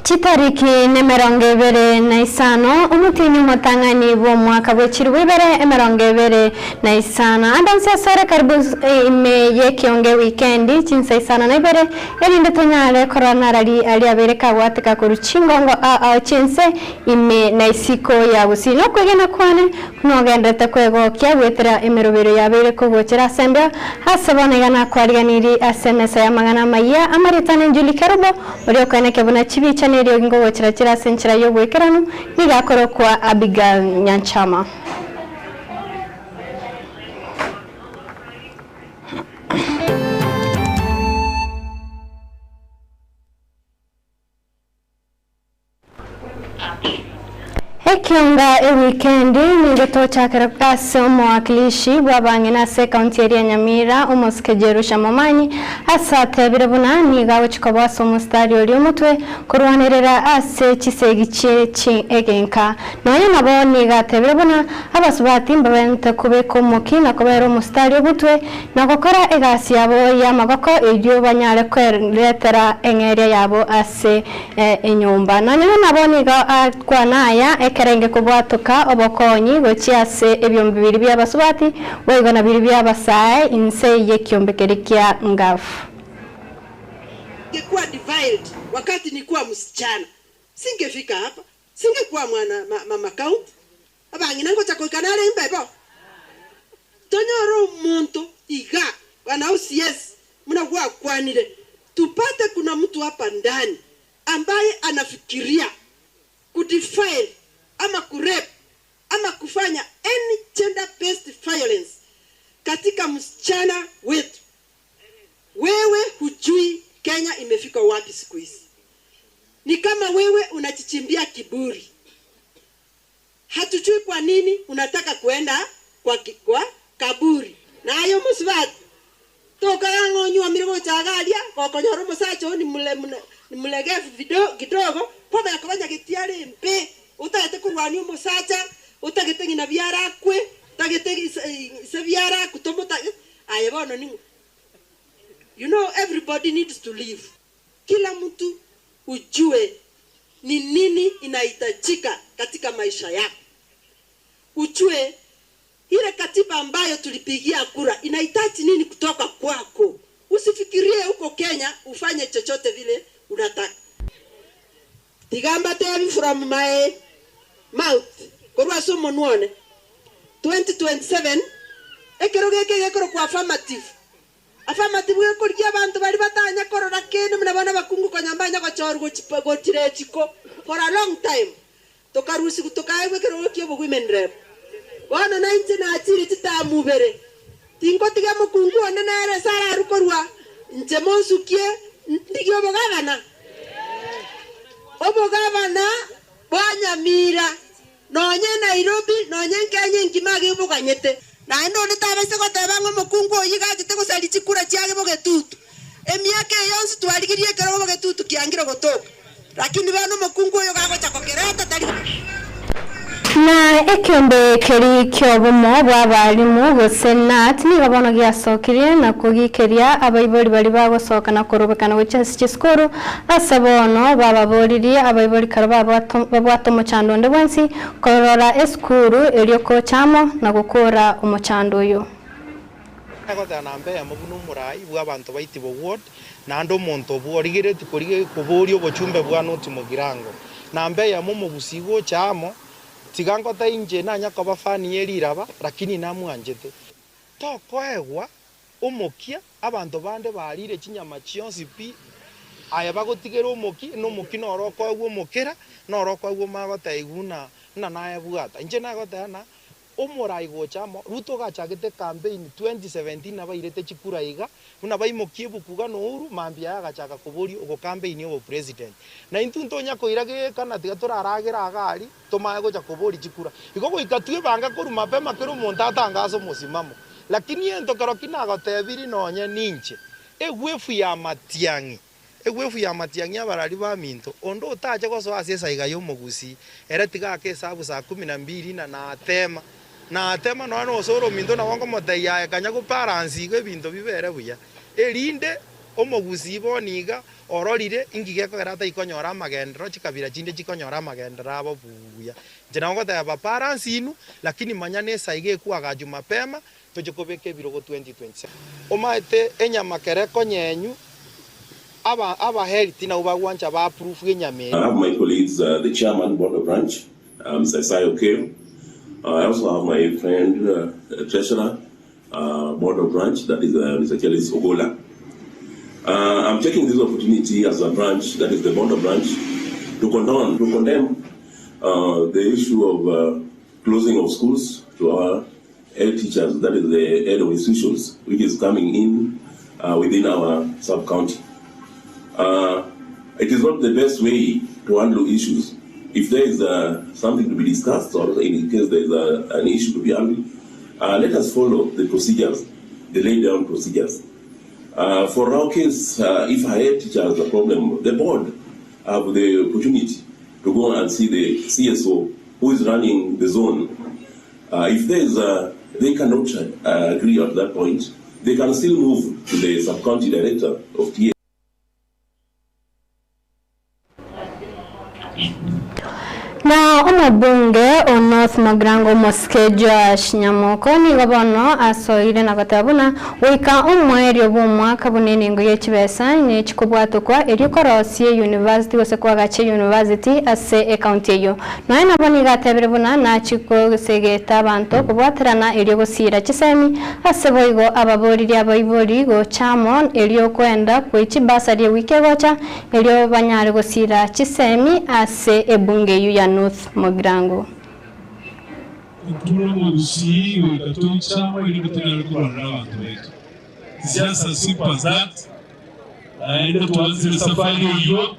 Chitariki nemerongevere na isano umutini mutangani bo mwaka wechirwibere emerongevere na isano andansi asara karibu ime kionge weekendi chinsa isano na ibere elinde tonyale korona rali aliabereka watika kuruchingongo chinse ime na isiko ya usino kwegena kwane kunogendete kwegokya wetera emerobero yabere kugochera sembya hasabonegana kwariganiri SMS ya magana maya amaritane Njuli Karubo oriokane kebuna chibicha nero ngo wochira senchira yo wekerano nigakoro kwa Abigail Nyanchama. Kionga weekendi ningetocha karakasi mwakilishi wabangina se kaunti ya Nyamira umuskejero shamomanyi asate birabuna niga wachikobwaso mustari oli umutwe kurwanirira ase chisegiche chi egenka noye nabo niga tebirabuna abasubati mbabente kubeko mukina kubero mustari umutwe nagokora egasi yabo yamagoko iryo banyare kweretera engeria yabo ase enyumba none nabo niga atwanaya kerenge kubwatuka obokonyi gochiase ebyombi bibiri by'abasubati wegona bibiri by'abasaye inse yekiyombekere kya ngafu ngekuwa divided wakati nikuwa msichana singefika hapa singekuwa mwana mama count abangina ngo chakokanale imbebo tonyoro umuntu iga wana usies muna kwa kwanire tupate kuna mtu hapa ndani ambaye anafikiria kudefile ama kurep ama kufanya any gender based violence katika msichana wetu. Wewe hujui Kenya imefika wapi siku hizi. Ni kama wewe unachichimbia kiburi. Hatujui kwa nini unataka kuenda kwa kaburi. Na hayo musibati toka ngonywa mirimo chagalia kokonyoro musacho ni mulegefu video kidogo kwa yakabanya kitiari mpe utagete kurwani umusacha utagete ngina byara kwe utagete se byara kutomota ayebono ni you know everybody needs to live. Kila mtu ujue ni nini inahitajika katika maisha yako. Ujue ile katiba ambayo tulipigia kura inahitaji nini kutoka kwako. Usifikirie huko Kenya ufanye chochote vile unataka. Tigamba tell from my mouth. Korwa somo nuone 2027 ekerogeke gekoro kwa affirmative yekorya abantu bali batanya korora kene mnabana bakungu kanyambanya kwa chorgo chipago tirechiko for a long time tokarusi kutoka ekero kyo women rep wana 19 na achiri titamubere tingo tiga mukungu one nere sara rukorwa njemonsukie ndigyo bogabana obogabana Nyamira nonye Nairobi nonye Kenya ngimage buganyete na ndo nitabese goteba ngo mukungu oyigajite gusali chikura cyage bogetutu emyaka yonse twaligirie kero bogetutu kiangire gotoka lakini bano mukungu oyo gagocha kokereta tali na ekyombe keri kyobumo bwabalimu gosenat ni babona gyasokire na kugikeria abayiboli bali bagosoka na korobekana wechesi chiskuru asabono bababoriri abayiboli karaba babwato muchando ndebwensi korora eskuru elioko chamo na gukora umuchando yo agota nambe ya mugunu murai bw'abantu baitibo ward na ndo muntu bworigire tikorige kuburio bochumbe bwa noti mugirango nambe ya mumu busigo chamo tigango ta inje na nyako bafani yeriraba lakini namwanjete tokoegwa umukia abantu bande barire kinyama chionsi pi aya bagotigera umuki no muki no roko egwo mukera no roko egwo magota iguna na naye bwata inje nagota na umurai gochamo ruto gachagete campaign 2017 abairete chikura iga una baimokie bukuga no uru mambia agachaka kuburi ugo campaign yo president na intunto nyako irage kana tiga turaragira agari tomaye gocha kuburi chikura igo ikatue banga koru mapema kero montata ngaso musimamo lakini ento karo kinago tebiri nonye ninche egwefu ya matiangi abarari ba minto ondo utaje goso asesa iga yo mugusi era tiga ke sabu saa 12 na atema no osoro minto na wango moteya kanya ku balance go binto bibere buya elinde omogusi boniga ororire ingigeko gerata ikonyora amagendero chikabira chinde chikonyora amagendero abo buya njena ngoteba parents inu lakini manyane saige kuaga mapema tojokobeke birogo 2027 omaete enyama kereko nyenyu aba health na ubagwancha ba approve enyama. I have my colleagues, the chairman board of branch, Sayo Kim. I also have my friend treasurer board of branch, that is Mr. Kelly Ogola. I'm taking this opportunity as a branch, that is the board of branch, to condemn the issue of closing of schools to our head teachers, that is the head of institutions, which is coming in within our sub-county. It is not the best way to handle issues. If there is something to be discussed, or in case there is an issue to be handled, let us follow the procedures, the laid down procedures. For our case, if a head teacher has a problem, the board have the opportunity to go and see the CSO who is running the zone. If there is they cannot agree at that point, they can still move to the sub-county director of TA. Na omubunge o North Mogrango Mosque Joash Nyamoko ni gobono asoire na gatabuna wika omwerio bw'omwaka bunene ngo yekibesa ne kikubwatukwa eri korosie university gose kwa gache university ase county eyo naye naboni gatebere buna na chiko segeta abantu kubwaterana eri gosira kisemi ase boigo ababoriri abaibori go chamon eri kwenda kwikibasa ri wike gocha eri banyare gosira kisemi ase ebunge yu ya North Mogrango. Tunamugusi wikatocha ili kutengeneza abantu wetu. Siasa simple as that. Ndio tuanze safari hiyo.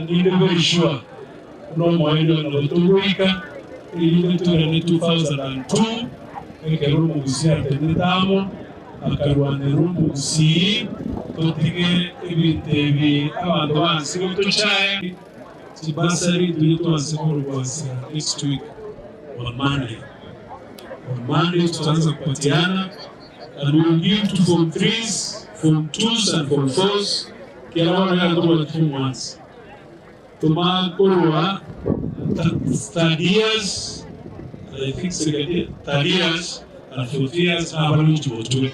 Ndio very sure. No mwendo na kutumika ili tuone 2002 ekarumu gusi atendetamo akarwane rumu gusi totige ibitebi abantu bansi kutochaye Basari next week on Monday. On Monday, tutaanza kupatiana, and we will give to Form 3s, Form 2s, and Form 4s. Kila wana ya kuwa 2 months. Tumakurwa third years, I think third years and 4th years are eligible to it.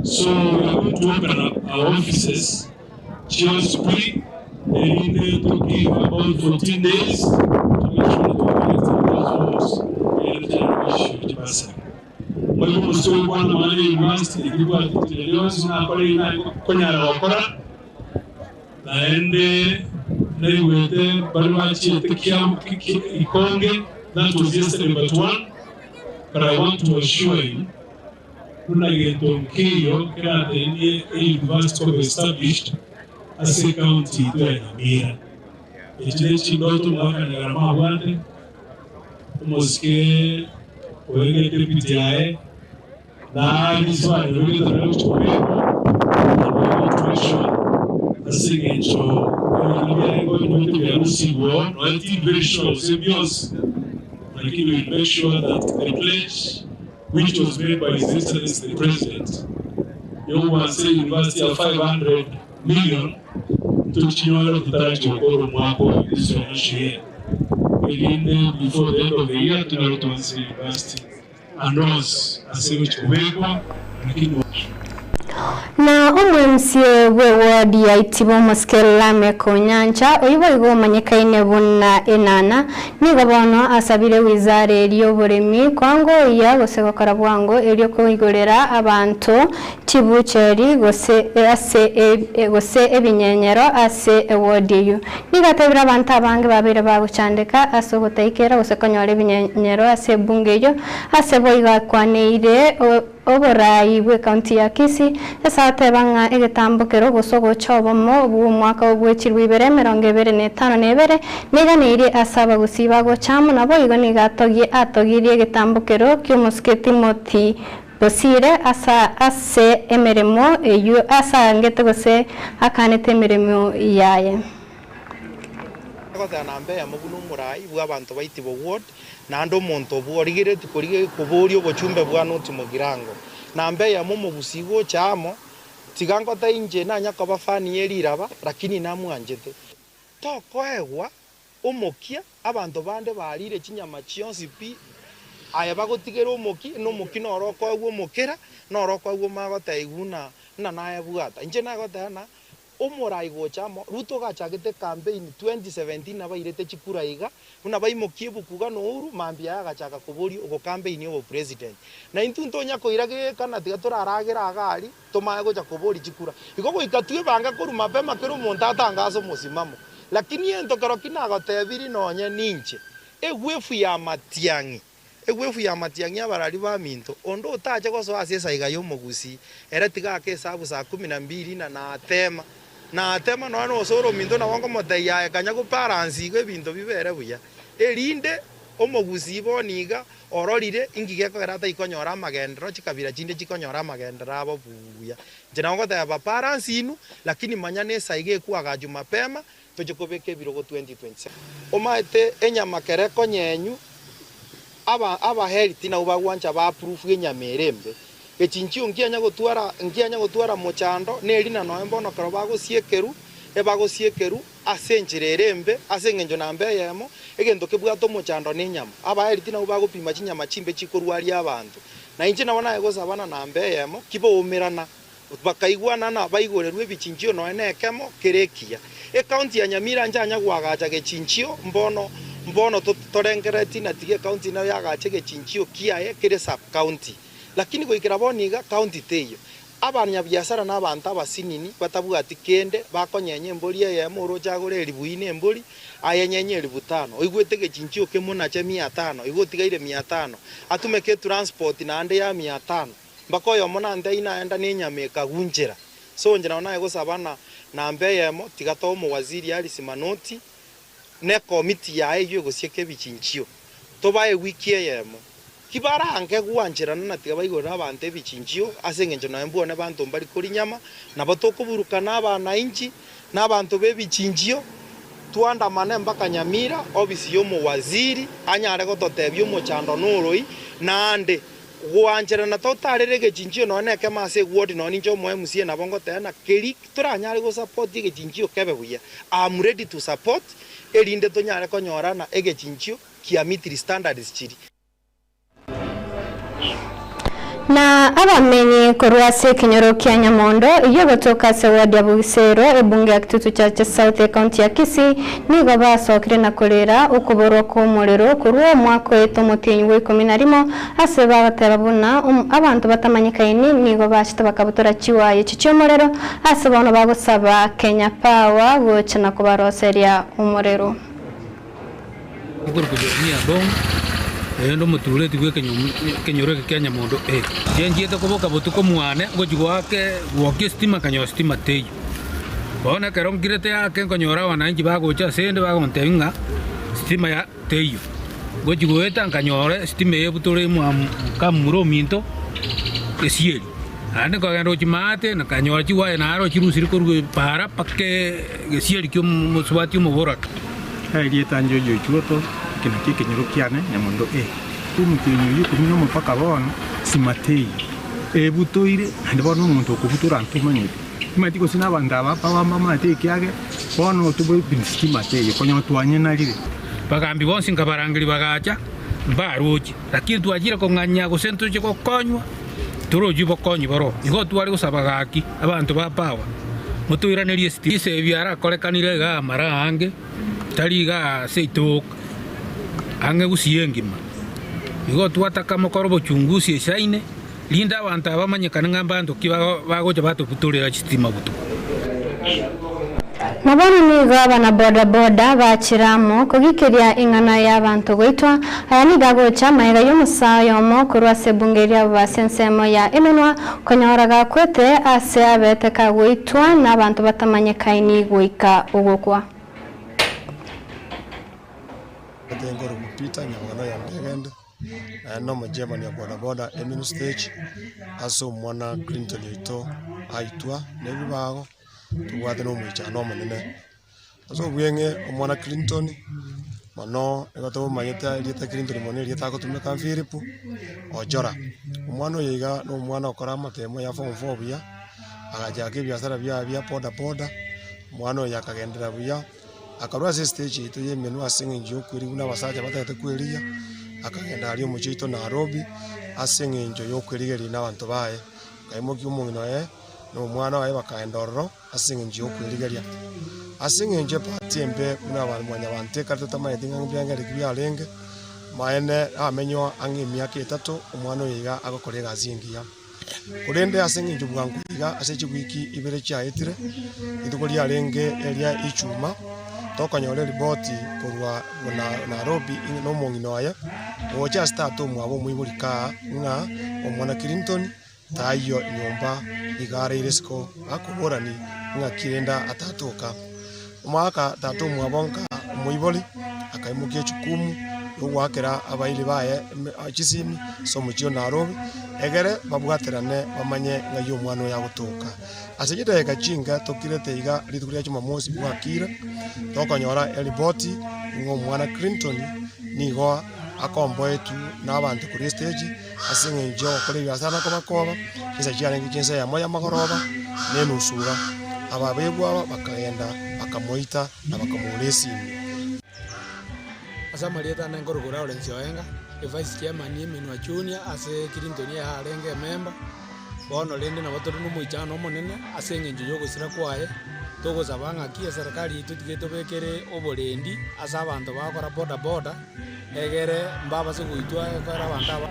So we are going to open up our offices just pre. And to give about 14 days to make sure that we collect those votes. Kwa hiyo msio bwana mahali university ilikuwa leo sina pale ina konyara wakora naende naiwete barua chitekia ikonge. That was yesterday but one, but I want to assure you kuna geto kiyo kana the university was established as a county to Nyamira. Echilechi ndoto mwaka ngarama wande mosque wenge deputy na niswa ndio ndio tuchukue as again so we going to be responsible. I think very sure symbiosis like we make sure that the pledge which was made by His Excellency the President, you want to say university of 500 million tuchinyora tutaraji okoro mwako this financial year. Before the end of the year tunarotuanza university and us aseme chikubekwa lakini na omwensie we ward ya Itibo Mosque Lame Konyancha oyibo igo manyekaine buna enana ni gabono asabire wizara eriyo buremi kwango ya gosego karabwango eriyo ko igorera abantu tibucheri gose gose ebinyenyero ase ward yo ni gatebira abantu abange babire baguchandika asogotaikera gose konyore ebinyenyero ase bunge yo ase boiga kwaneire oborai bwe county ya Kisii esatebanga egetambukero gosogo chobomo bwo mwaka obwechirwe 2025 niganire asaba gusiba go chamu nabo igo atogirie egetambukero ky'Omosike Timothy Bosire ase emeremo eyu asa ngete gose akanete emeremo yaye na mbe amugunu murai bwa abantu baitibo ward na ndo monto bworigire tukorige kuburio bochumbe bwa North Mogrango na mbe ya mumu busigo chamo tigango ta inje na nyako bafani eliraba lakini namwanjete tokoegwa omokia abantu bande barire chinyama chionsi pi aya bagotigera omoki no roko agwo mokera no roko agwo magotaiguna na naye bwata inje nagotana omorai gochamo ruto gachagete campaign 2017 na bairete chikura iga una baimokie bukuga no uru mambia agachaka kuburi ugo campaign yo president na intunto nyako irage kana tiga turaragera agari tomaye gocha kuburi chikura igo goikatue banga koru mapema kero montatangazo musimamo lakini ento karo kinagotebiri nonye ninche egwefu ya matiangi abarari ba minto ondo utache goso asesa iga yo mugusi era tiga ke sabu saa 12 na atema no soro minto na wango moteya kanya go balance go binto bibere buya erinde omugusi boniga ororire ingige ko rata ikonyora magendero chikabira chinde chikonyora magendera abo buya jena ngo ta ba balance inu lakini manyane saige ku aga Jumapema tojokobeke birogo 2027 omaete enyama kereko nyenyu aba health na ubagwancha ba approve enyamerembe echinchio ngianya gotwara mochando neri na noembo no karo bagosiekeru asenjirerembe asengenjo nambe yemo egento kebwato mochando nenyama aba health na ubagopima chinyama chimbe chikorwari abantu na inje nabona egosabana nambe yemo kibo umirana bakaigwana na baigorerwe bichinchio no enekemo kerekia county ya Nyamira njanya gwagacha gechinchio mbono torengereti na tige county na yagache gechinchio kiaye kire sub county lakini goikira boniga county teyo abanya biashara na abantu abasinini batabwati kende bakonyenye mbori ya muro jagore libuine mbori ayenyenye 5,000 oigwete gechinchio kemuna cha 500 igotigaire 500 atumeke transport na ande ya 500 mbakoyo mona ande inaenda nenyameka gunjera so njira naye gosabana na mbeyemo tigato mu waziri ali simanoti ne committee ya eyo gosieke bichinchio tobaye wiki yemo kibara ange gwanjirana na tiga bayigora abante bichinchio asengenje na mbone bantu mbari kuri nyama na batokuburukana abana inchi n'abantu be bichinchio tuanda mane mpaka Nyamira obisi yo mu waziri anyare gototebyo mu chando nuroi nande gwanjira na totarere gechinchio none kemase gwodi noni njo mwe musie na bongo tena keri turanyare go support gechinchio kebe buya I'm ready to support erinde tonyare konyorana egechinchio kia mitri standards chiri na abamenye korwase kinyoro kya Nyamondo iyo gotoka se wadi ya Bugisero ebunge ya Kitutu cha South County ya Kisii nigo basokire na kolera ukuboro ko umuriro kuruwo mwako eto mutinyi we 11 ase babaterabuna abantu batamanyikaini nigo bashita bakabutora chiwaye chicho umuriro ase bano bagosaba Kenya Power gochana kubaroseria umuriro endo muture tigwe kenyoro kya Nyamondo yenjete kuboka butuko mwane ngojwake woke stima kanyo stima teyo bona karongirete yake konyora wananchi bagocha sende bagontenga stima ya teyo gojweta kanyore stima yebuture mu kamuro minto esieli ane ko gando chimate na kanyora chiwa na aro chirusiri koru para pakke esieli kyo muswati mu boraka hali tanjo jochuto kina kinyoro kyane Nyamondo umukinyo yuko mpaka bona simatei butoire ndibona umuntu okubutura ntumanyite matiko sina bandaba pa mama teke yake bona tubo binsimatei konyo twanye nalire bagambi bonsi ngabarangiri bagacha baruji lakini twajira ko nganya go sento je ko konywa turoji bo konyi baro igo twari gusabagaki abantu bapawa mutuiranerie stise byara kolekanire ga marange taliga seitok ange gusiyengima igo twataka mokoro bochungusi esaine linda abantu abamanyekana ng'abantu bagocha batuputurira chitima butu Nabana niga abana boda bachiramo kugikiria ingana y'abantu goitwa aya nigagocha maiga y'umusayo mo kurwase bungeria basensemo ya emenwa konyoraga kwete ase abete kagoitwa n'abantu batamanyekaini goika ugukwa Ngoro kupita nyangano ya ndegende no mujema ya boda eminu stage aso mwana Clinton ito aitwa nebibago tuwate no mwichano manene aso bwenge omwana Clinton mano egato manyeta lieta Clinton mone lieta ko tumeka Philipu ojora omwana yiga no mwana okora matemo ya form 4 bya agajaka ebiasara bia boda mwana oyo akagendera buya akarwa ase stage ito yemenu ase eng'encho yokweriwa n'abasacha batagete kweriga akagenda ari omochio ito Nairobi ase eng'encho yokwerigeria n'abanto baye kaimokia omong'ina oye na omwana waye bakaenda ororo ase eng'encho yokwerigeria ase eng'encho epati embe buna abanyabanto ekare totamanyete ng'a biangereki biarenge maene amenywa ang'e emiaka 3 omwana oyo iga agokora egasi engiya korende ase eng'encho bwango iga ase chigwiki ibere chiaetire rituko riarenge eria ichuma tokonyora riboti korwa Nairobi n'omong'ina oye ocha start omwabo omoibori ka ng'a omwana Clinton tayo nyomba igare iresiko akoborani ng'a kirenda atatoka omwaka tatu omwabonka omoibori akaimukia chukumu ogwakera abaili baye chisimi somochio Nairobi egere babwaterane bamanye ng'ayo omwana oyo agotoka ase chideka chinga tokirete iga rituko ria Jumamosi bwakire tokonyora eriboti ng'a omwana Clinton nigo akomboetu n'abantu kuri stage ase eng'encho okora ebiasara kobakoba ase chiarenge chinsa yamo y'amagoroba n'enusura ababegwa bakagenda bakamoita na bakamura esimu asa marieta nengorogora Lawrence Oenga vice chairman Eminwa Junior ase Clinton yarenge member bono rende na batoro no moichano omonene ase eng'encho yogosira kwaye togosaba ng'aki eserikali itu tigetobekere oborendi ase abanto bakora boda egere mbabase goitwa ekora abantu aba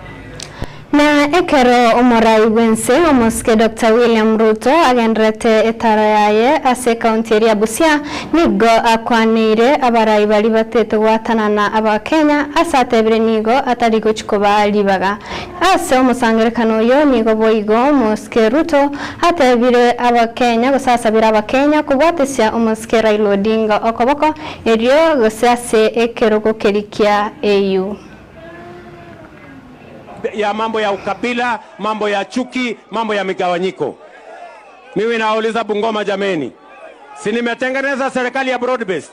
na ekero omorai wense omoske Dr. William Ruto agendrete etara yaye ase kaunti ya Busia nigo akwanire abarai bali batete gwatanana abakenya asatebire nigo atari gochikoba libaga ase omusangerekano yo nigo boigo omoske Ruto atebire abakenya gosasabira abakenya kubwatesia omoske Raila Odinga okoboko erio gosase ekero gokerikia AU ya mambo ya ukabila, mambo ya chuki, mambo ya migawanyiko. Mimi nauliza Bungoma jameni, si nimetengeneza serikali ya broad based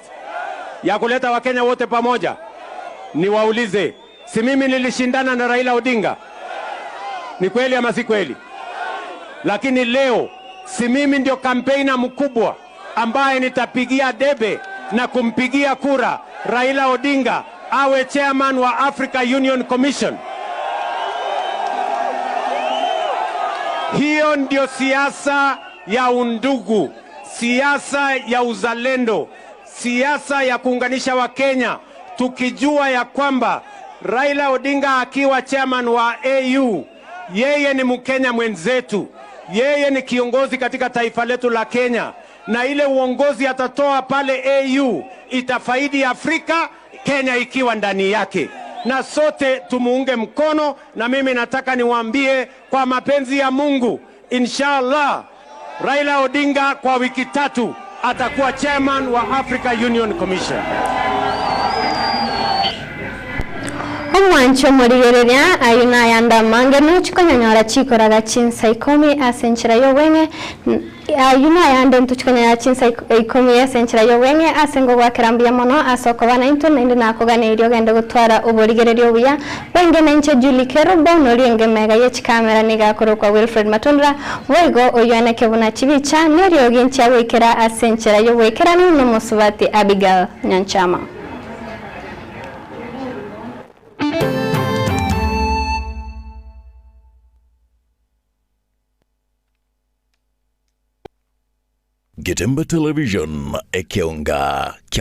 ya kuleta Wakenya wote pamoja? Niwaulize, si mimi nilishindana na Raila Odinga? Ni kweli ama si kweli? Lakini leo si mimi ndio kampena mkubwa ambaye nitapigia debe na kumpigia kura Raila Odinga awe chairman wa Africa Union Commission? Hiyo ndio siasa ya undugu, siasa ya uzalendo, siasa ya kuunganisha Wakenya, tukijua ya kwamba Raila Odinga akiwa chairman wa AU, yeye ni Mkenya mwenzetu, yeye ni kiongozi katika taifa letu la Kenya, na ile uongozi atatoa pale AU itafaidi Afrika, Kenya ikiwa ndani yake, na sote tumuunge mkono. Na mimi nataka niwaambie kwa mapenzi ya Mungu, inshallah Raila Odinga kwa wiki 3 atakuwa chairman wa Africa Union Commission. Omwancho murigereria ayuna yanda mangeno chikonyonyora chikoraga chinsa 10 asenchira yowenge ayuna yanda ntuchikonyora chinsa 10 asenchira yowenge asengo gwakirambia mono asoko bana into nindi nakoganirio gende gutwara uburigererio buya benge nenche Julie Kerobo norienge mega ye chikamera nigakoro kwa Wilfred Matundra woigo oyana kebuna chibicha nerio gincha wekera asenchira yowekera no musubati Abigail Nyanchama. Getemba Television, Ekeonga.